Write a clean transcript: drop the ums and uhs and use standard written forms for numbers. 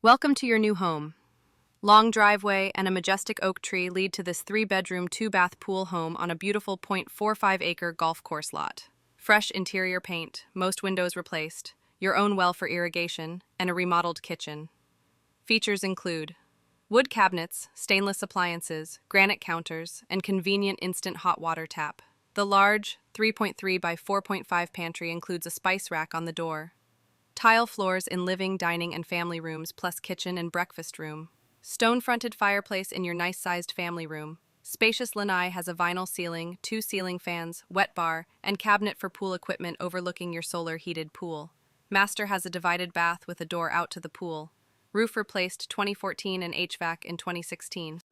Welcome to your new home. Long driveway and a majestic oak tree lead to this 3-bedroom, 2-bath pool home on a beautiful 0.45-acre golf course lot. Fresh interior paint, most windows replaced, your own well for irrigation, and a remodeled kitchen. Features include wood cabinets, stainless appliances, granite counters, and convenient instant hot water tap. The large 3.3 by 4.5 pantry includes a spice rack on the door. Tile floors in living, dining, and family rooms, plus kitchen and breakfast room. Stone-fronted fireplace in your nice-sized family room. Spacious lanai has a vinyl ceiling, 2 ceiling fans, wet bar, and cabinet for pool equipment overlooking your solar-heated pool. Master has a divided bath with a door out to the pool. Roof replaced 2014 and HVAC in 2016.